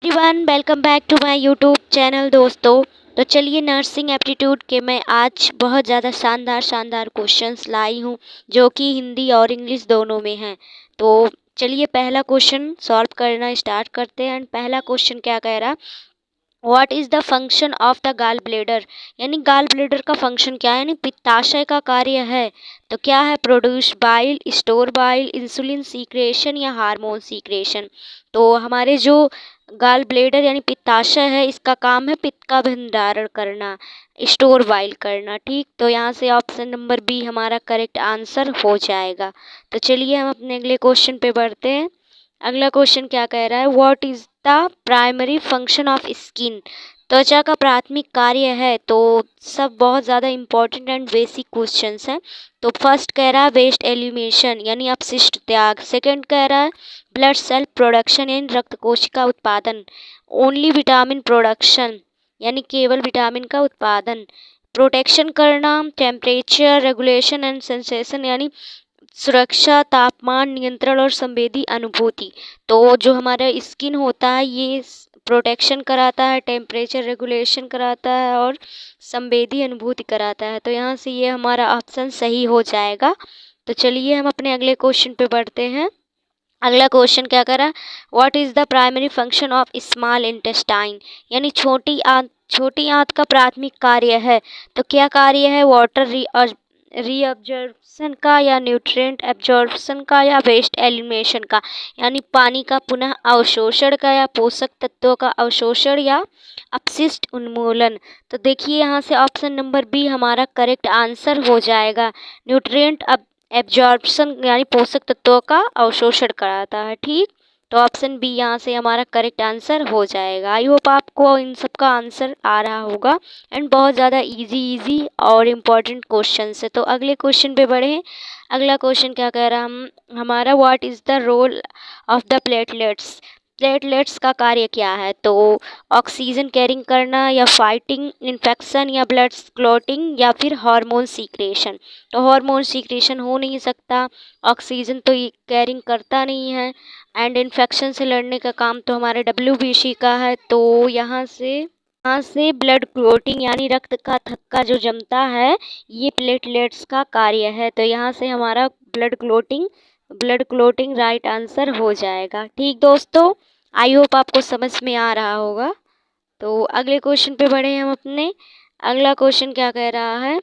Everyone welcome back to my YouTube channel दोस्तों। तो चलिए नर्सिंग एप्टीट्यूड के मैं आज बहुत ज़्यादा शानदार क्वेश्चंस लाई हूँ जो कि हिंदी और इंग्लिश दोनों में हैं। तो चलिए पहला क्वेश्चन सॉल्व करना स्टार्ट करते हैं। पहला क्वेश्चन क्या कह रहा, what is the function of the gall bladder, यानी गाल ब्लेडर का फंक्शन क्या है, यानी पित्ताशय का कार्य है। तो क्या है, produce bile, store bile, insulin secretion या हार्मोन सीक्रेशन। तो हमारे जो गाल ब्लेडर यानी पित्ताशय है, इसका काम है पित्त का भंडारण करना, स्टोर बाइल करना। ठीक, तो यहाँ से ऑप्शन नंबर बी हमारा करेक्ट आंसर हो जाएगा। तो चलिए हम अपने अगले क्वेश्चन पे बढ़ते हैं। अगला क्वेश्चन क्या कह रहा है, what is the primary function of skin, त्वचा का प्राथमिक कार्य है। तो सब बहुत ज़्यादा इंपॉर्टेंट एंड बेसिक क्वेश्चंस हैं। तो फर्स्ट कह रहा है वेस्ट एलिमिनेशन यानी अपशिष्ट त्याग। सेकंड कह रहा है ब्लड सेल प्रोडक्शन यानी रक्त कोशिका उत्पादन। ओनली विटामिन प्रोडक्शन यानी केवल विटामिन का उत्पादन। प्रोटेक्शन करना, टेम्परेचर रेगुलेशन एंड सेंसेशन यानी सुरक्षा, तापमान नियंत्रण और संवेदी अनुभूति। तो जो हमारा स्किन होता है ये प्रोटेक्शन कराता है, टेम्परेचर रेगुलेशन कराता है और संवेदी अनुभूति कराता है। तो यहाँ से ये हमारा ऑप्शन सही हो जाएगा। तो चलिए हम अपने अगले क्वेश्चन पे बढ़ते हैं। अगला क्वेश्चन क्या करा, what is the primary function of small intestine, यानी छोटी आंत का प्राथमिक कार्य है। तो क्या कार्य है, वाटर रीअब्जॉर्प्शन का या न्यूट्रिएंट एब्जॉर्प्शन का या वेस्ट एलिमिनेशन का, यानी पानी का पुनः अवशोषण का या पोषक तत्वों का अवशोषण या अपशिष्ट उन्मूलन। तो देखिए यहाँ से ऑप्शन नंबर बी हमारा करेक्ट आंसर हो जाएगा। न्यूट्रिएंट एब्जॉर्प्शन यानी पोषक तत्वों का अवशोषण कराता है। ठीक, तो ऑप्शन बी यहाँ से हमारा करेक्ट आंसर हो जाएगा। आई होप आपको इन सब का आंसर आ रहा होगा एंड बहुत ज़्यादा इजी और इम्पॉर्टेंट क्वेश्चन है। तो अगले क्वेश्चन पे बढ़े। अगला क्वेश्चन क्या कह रहा हम हमारा, what is the role of the platelets, platelets का कार्य क्या है। तो ऑक्सीजन कैरिंग करना या फाइटिंग इन्फेक्शन या ब्लड क्लॉटिंग या फिर हार्मोन सीक्रेशन। तो हार्मोन सीक्रेशन हो नहीं सकता, ऑक्सीजन तो ये कैरिंग करता नहीं है एंड इन्फेक्शन से लड़ने का काम तो हमारे WBC का है। तो यहाँ से ब्लड क्लॉटिंग यानी रक्त का थक्का जो जमता है ये प्लेटलेट्स का कार्य है। तो यहाँ से हमारा ब्लड क्लॉटिंग राइट आंसर हो जाएगा। ठीक दोस्तों, आई होप आपको समझ में आ रहा होगा। तो अगले क्वेश्चन पे बढ़े हम अपने। अगला क्वेश्चन क्या कह रहा है,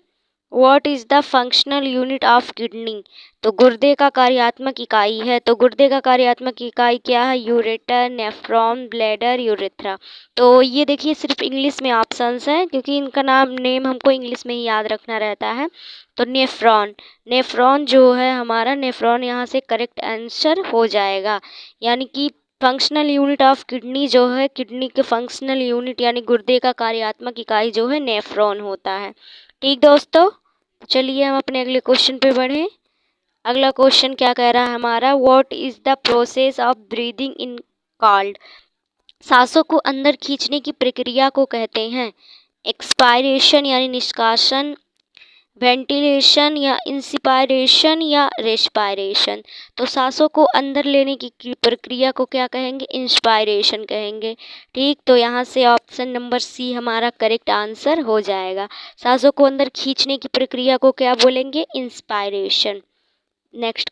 what is the functional unit of kidney. तो गुर्दे का कार्यात्मक इकाई है। तो गुर्दे का कार्यात्मक इकाई क्या है, यूरेटर, नेफ्रॉन, ब्लैडर, यूरेथ्रा। तो ये देखिए सिर्फ इंग्लिश में ऑप्शंस हैं क्योंकि इनका नेम हमको इंग्लिश में ही याद रखना रहता है। तो नेफ्रॉन जो है हमारा, नेफ्रॉन यहाँ से करेक्ट आंसर हो जाएगा। यानी कि फंक्शनल यूनिट ऑफ किडनी जो है, किडनी के फंक्शनल यूनिट यानी गुर्दे का कार्यात्मक इकाई जो है नेफ्रॉन होता है। ठीक दोस्तों, चलिए हम अपने अगले क्वेश्चन पे बढ़ें। अगला क्वेश्चन क्या कह रहा है हमारा, what is the process of breathing in called, सांसों को अंदर खींचने की प्रक्रिया को कहते हैं एक्सपायरेशन यानी निष्कासन, वेंटिलेशन या इंस्पायरेशन या रेस्पायरेशन। तो सांसों को अंदर लेने की प्रक्रिया को क्या कहेंगे, इंस्पायरेशन कहेंगे। ठीक, तो यहाँ से ऑप्शन नंबर सी हमारा करेक्ट आंसर हो जाएगा। सांसों को अंदर खींचने की प्रक्रिया को क्या बोलेंगे, इंस्पायरेशन। नेक्स्ट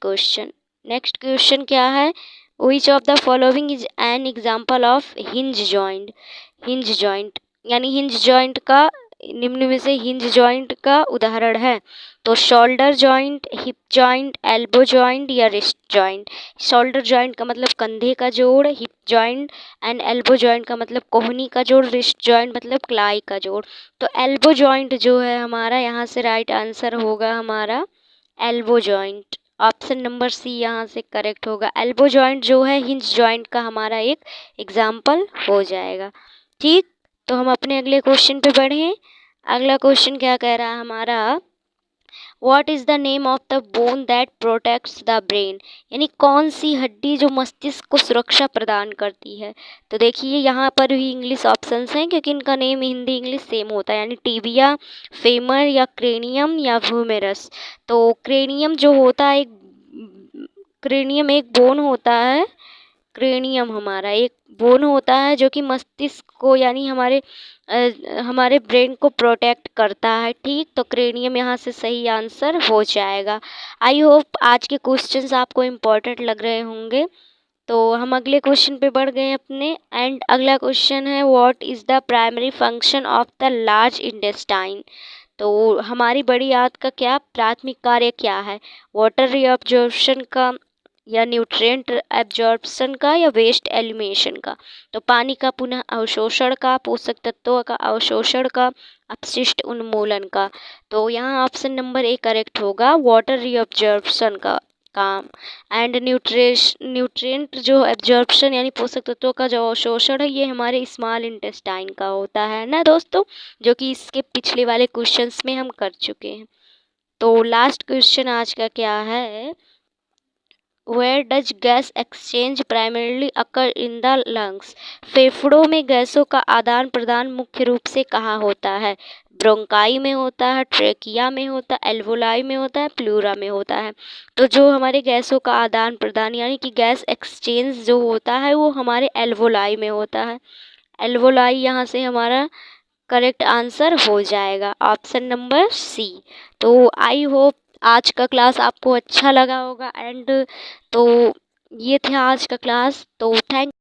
क्वेश्चन क्या है, which of the following is an example of hinge joint यानी हिंज जॉइंट का, निम्न में से हिंज जॉइंट का उदाहरण है। तो shoulder joint, hip joint, elbow joint या रिस्ट जॉइंट। शोल्डर जॉइंट का मतलब कंधे का जोड़, hip joint and elbow joint का मतलब कोहनी का जोड़, रिस्ट जॉइंट मतलब कलाई का जोड़। तो एल्बो जॉइंट जो है हमारा, यहाँ से राइट आंसर होगा हमारा elbow joint. Option number C यहाँ से करेक्ट होगा। एल्बो जॉइंट जो है हिंज जॉइंट का हमारा एक एग्जाम्पल हो जाएगा। ठीक, तो हम अपने अगले क्वेश्चन पे बढ़े। अगला क्वेश्चन क्या कह रहा है हमारा, what is the name of the bone that protects the brain, यानी कौन सी हड्डी जो मस्तिष्क को सुरक्षा प्रदान करती है। तो देखिए यहाँ पर भी इंग्लिश ऑप्शंस हैं क्योंकि इनका नेम हिंदी इंग्लिश सेम होता है, यानी टिबिया, फेमर या क्रेनियम या व्यूमेरस। तो क्रेनियम जो होता है, क्रेनियम एक बोन होता है क्रेनियम हमारा एक बोन होता है जो कि मस्तिष्क को यानी हमारे ब्रेन को प्रोटेक्ट करता है। ठीक, तो क्रेनियम यहाँ से सही आंसर हो जाएगा। आई होप आज के क्वेश्चंस आपको इम्पोर्टेंट लग रहे होंगे। तो हम अगले क्वेश्चन पे बढ़ गए अपने। एंड अगला क्वेश्चन है what is the primary function of the large intestine. तो हमारी बड़ी आंत का क्या प्राथमिक कार्य क्या है? वाटर रीअब्जॉर्प्शन का, या न्यूट्रिएंट एब्जॉर्प्शन का, या वेस्ट एलिमिनेशन का? तो पानी का पुनः अवशोषण का, पोषक तत्वों का अवशोषण का, अपशिष्ट उन्मूलन का। तो यहाँ ऑप्शन नंबर ए करेक्ट होगा, वाटर रीअब्जॉर्प्शन का काम। एंड न्यूट्रिएंट जो एब्जॉर्प्शन यानी पोषक तत्वों का जो अवशोषण है, ये हमारे स्मॉल इंटेस्टाइन का होता है ना दोस्तों, जो कि इसके पिछले वाले क्वेश्चंस में हम कर चुके हैं। तो लास्ट क्वेश्चन आज का क्या है, where does gas exchange primarily occur in the lungs. फेफड़ों में गैसों का आदान प्रदान मुख्य रूप से कहाँ होता है? ब्रोंकाई में होता है, ट्रेकिया में होता है, एल्वोलाई में होता है, प्लूरा में होता है। तो जो हमारे गैसों का आदान प्रदान यानी कि गैस एक्सचेंज जो होता है वो हमारे एल्वोलाई में होता है। एल्वोलाई यहाँ से हमारा करेक्ट आंसर हो जाएगा, ऑप्शन नंबर सी। तो आई होप आज का क्लास आपको अच्छा लगा होगा। एंड तो ये थे आज का क्लास। तो थैंक